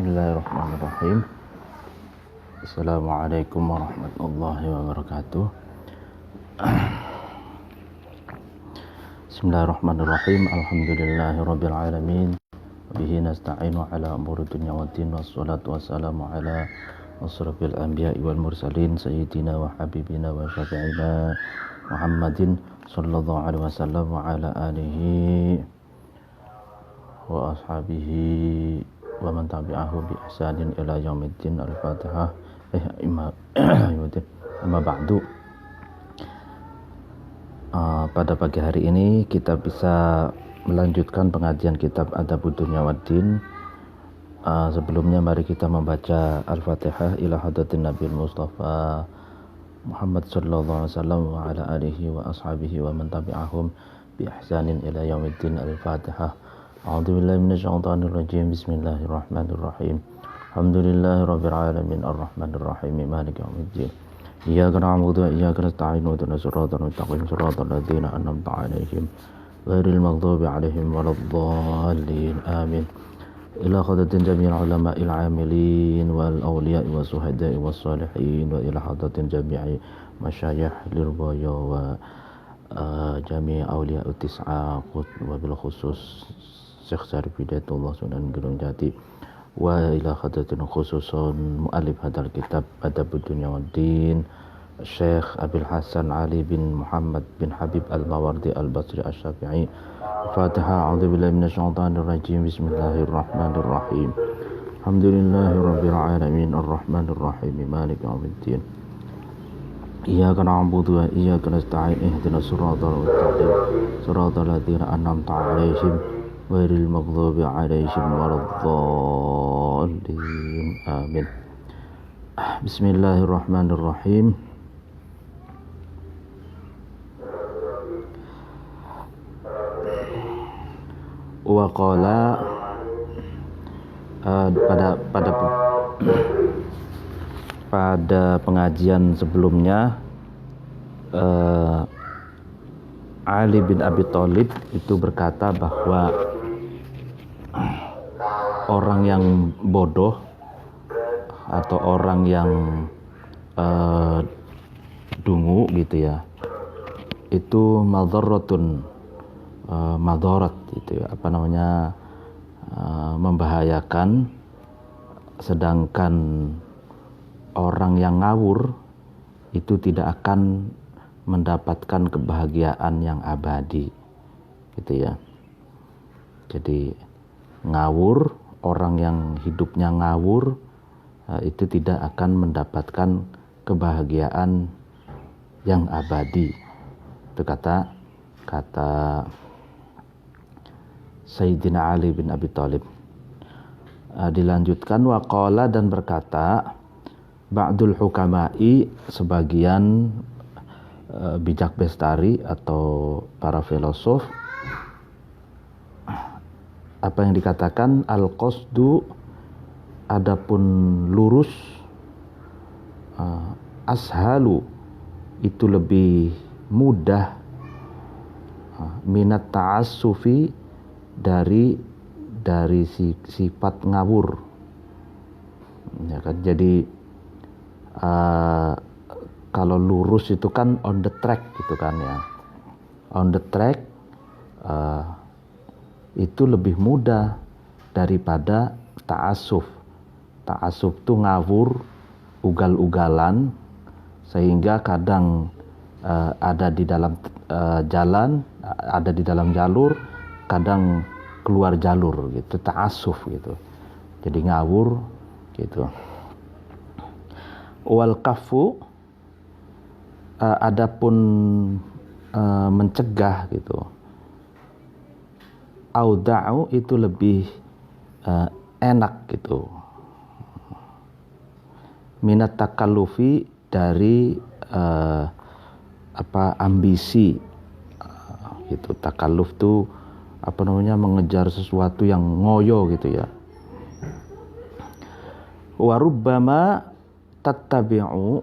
Bismillahirrahmanirrahim. Assalamualaikum warahmatullahi wabarakatuh. Bismillahirrahmanirrahim. Alhamdulillahirabbil alamin. Bihi nasta'inu ala umuri dunya waddin, wassalatu wassalamu ala asrafil anbiya'i wal mursalin sayyidina wa habibina wa syafi'ina Muhammadin sallallahu alaihi wasallam wa ala alihi wa ashabihi wa man tabi'ahu bi ihsanin ila yaumiddin. Al-Fatihah. Amma ba'du. Pada pagi hari ini kita bisa melanjutkan pengajian kitab Adabud Dunya Waddin. Sebelumnya mari kita membaca Al-Fatihah ila hadratin Nabi Mustafa Muhammad sallallahu alaihi wasallam wa ala alihi wa ashabihi wa man tabi'ahum bi ihsanin ila yaumiddin. Al-Fatihah. A'udzu billahi minasyaitonir rajim. Bismillahirrahmanirrahim. Alhamdulillahirabbil alamin arrahmanir rahim maliki yaumiddin. Iyyaka na'budu wa iyyaka nasta'in ihdinas siratal mustaqim siratal ladzina an'amta 'alaihim ghairil maghdubi 'alaihim waladdallin. Amin. Ila hadratin jami'il ulama'il 'amilin wal awliya'i was suhada'i was salihin wa ila hadratin jami'i masyayikh lirbaya wa jami' awliya'ut tis'a wa bil khusus Syekh Syarif Hidayatullah Sunan Gunung Jati wa ila hadratin khususun mu'alif hadal kitab Adabud Dunya Waddin Syekh Abil Hasan Ali bin Muhammad bin Habib Al-Mawardi Al-Basri Asy-Syafi'i. Fatihah. A'udzu billahi minasyaitonir rajim. Bismillahirrahmanirrahim. Alhamdulillahirabbil alamin arrahmanir rahim maliki yaumiddin. Iyyaka na'budu wa iyyaka nasta'in ihdinas siratal mustaqim siratal ladzina an'amta 'alaihim ghairil maghdubi 'alaihim waladdallin. Amin. Bismillahirrahmanirrahim. Wa qala pada pengajian sebelumnya Ali bin Abi Thalib itu berkata bahwa orang yang bodoh atau orang yang dungu gitu ya, itu madarat gitu ya, membahayakan, sedangkan orang yang ngawur itu tidak akan mendapatkan kebahagiaan yang abadi gitu ya. Jadi ngawur, orang yang hidupnya ngawur itu tidak akan mendapatkan kebahagiaan yang abadi. Itu kata Sayyidina Ali bin Abi Thalib. Dilanjutkan waqala, dan berkata ba'dul hukama'i, sebagian bijak bestari atau para filosof, apa yang dikatakan al-qasdu, adapun lurus, ashalu, itu lebih mudah, minat ta'assufi, dari sifat ngawur ya kan. Jadi kalau lurus itu kan on the track gitu kan ya, on the track itu lebih mudah daripada ta'assuf. Ta'assuf itu ngawur, ugal-ugalan, sehingga kadang ada di dalam jalan, ada di dalam jalur, kadang keluar jalur gitu, ta'assuf gitu. Jadi ngawur gitu. Wal kafu, adapun mencegah gitu, auda'u, itu lebih enak gitu, minat takallufi, dari ambisi gitu. Takalluf tuh mengejar sesuatu yang ngoyo gitu ya. Wa rubbama tattabi'u,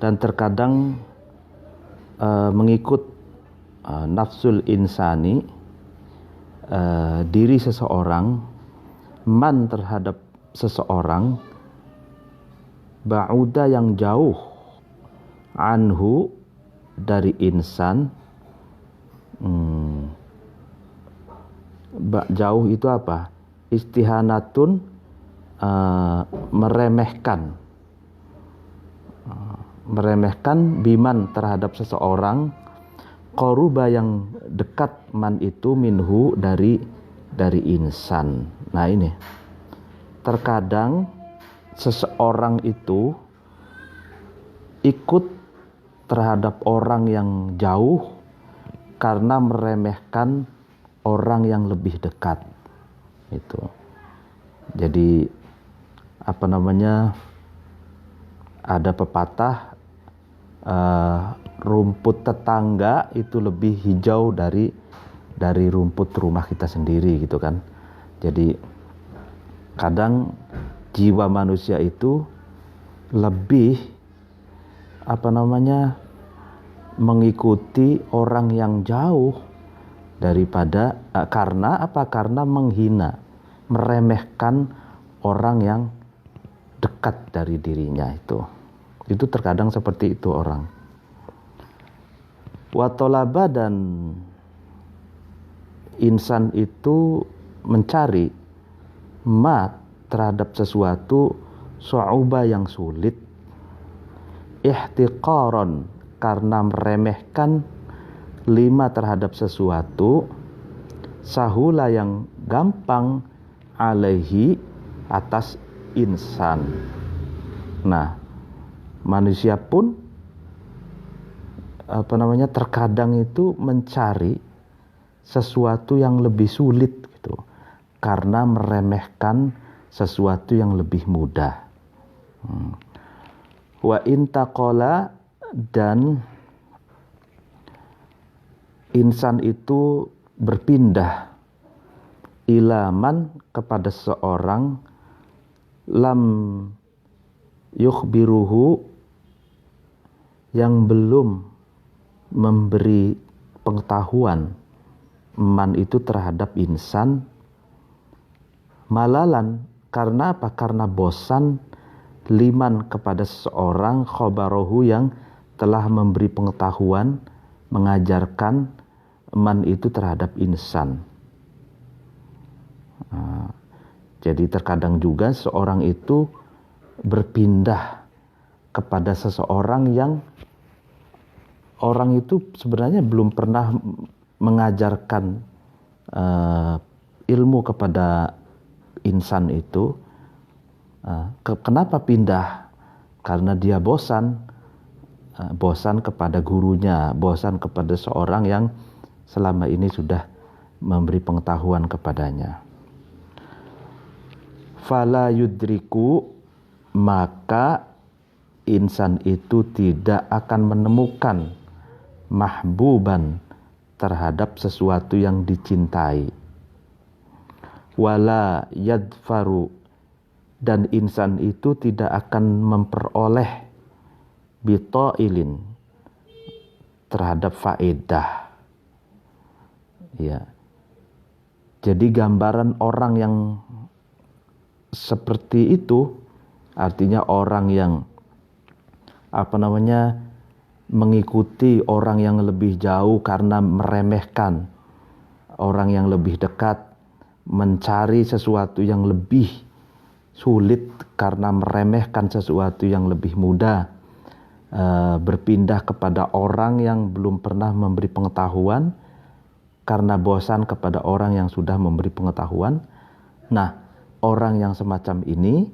dan terkadang mengikut nafsul insani, diri seseorang, man terhadap seseorang, ba'uda yang jauh, anhu dari insan. Jauh itu apa? Istihanatun, meremehkan, biman terhadap seseorang, qaruba yang dekat man itu minhu dari insan. Nah ini, terkadang seseorang itu ikut terhadap orang yang jauh karena meremehkan orang yang lebih dekat. Itu. Jadi ada pepatah, rumput tetangga itu lebih hijau dari rumput rumah kita sendiri gitu kan. Jadi kadang jiwa manusia itu lebih mengikuti orang yang jauh daripada karena menghina, meremehkan orang yang dekat dari dirinya. Itu terkadang seperti itu orang. Wa talaba, dan insan itu mencari ma terhadap sesuatu, su'uba yang sulit, ihtiqaron karena meremehkan, lima terhadap sesuatu, sahula yang gampang, alaihi atas insan. Nah, manusia pun terkadang itu mencari sesuatu yang lebih sulit gitu, karena meremehkan sesuatu yang lebih mudah. Wa intaqala, dan insan itu berpindah, ilaman kepada seorang, lam yukhbiruhu yang belum memberi pengetahuan man itu terhadap insan, malalan karena apa? Karena bosan, liman kepada seseorang, khobarohu yang telah memberi pengetahuan, mengajarkan man itu terhadap insan. Jadi terkadang juga seorang itu berpindah kepada seseorang yang orang itu sebenarnya belum pernah mengajarkan ilmu kepada insan itu. Kenapa pindah? Karena dia bosan kepada gurunya, bosan kepada seorang yang selama ini sudah memberi pengetahuan kepadanya. Fala yudriku, maka insan itu tidak akan menemukan mahbuban terhadap sesuatu yang dicintai. Wala yadfaru, dan insan itu tidak akan memperoleh bitoilin terhadap faedah. Ya. Jadi gambaran orang yang seperti itu, artinya orang yang mengikuti orang yang lebih jauh karena meremehkan orang yang lebih dekat, mencari sesuatu yang lebih sulit karena meremehkan sesuatu yang lebih mudah, berpindah kepada orang yang belum pernah memberi pengetahuan karena bosan kepada orang yang sudah memberi pengetahuan. Nah, orang yang semacam ini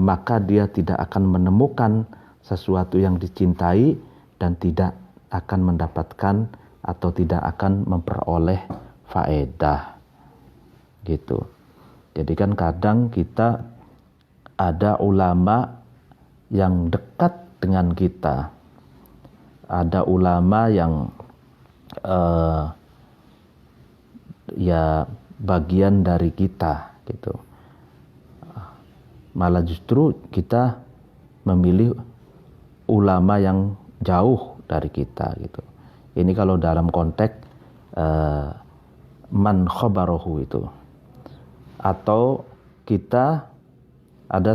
maka dia tidak akan menemukan sesuatu yang dicintai dan tidak akan mendapatkan atau tidak akan memperoleh faedah gitu. Jadi kan kadang kita ada ulama yang dekat dengan kita, ada ulama yang ya bagian dari kita gitu. Malah justru kita memilih ulama yang jauh dari kita gitu. Ini kalau dalam konteks man khabarohu itu. Atau kita ada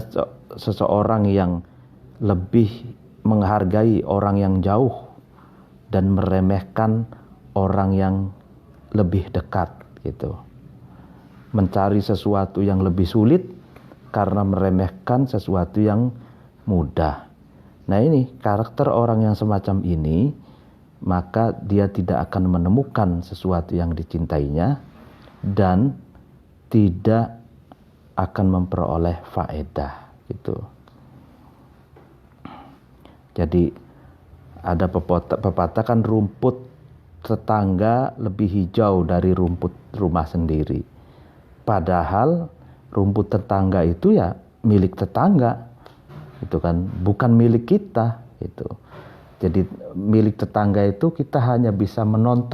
seseorang yang lebih menghargai orang yang jauh dan meremehkan orang yang lebih dekat gitu. Mencari sesuatu yang lebih sulit karena meremehkan sesuatu yang mudah. Nah ini karakter orang yang semacam ini, maka dia tidak akan menemukan sesuatu yang dicintainya dan tidak akan memperoleh faedah gitu. Jadi ada pepatah kan, rumput tetangga lebih hijau dari rumput rumah sendiri. Padahal rumput tetangga itu ya milik tetangga, itu kan, bukan milik kita itu. Jadi milik tetangga itu kita hanya bisa menonton.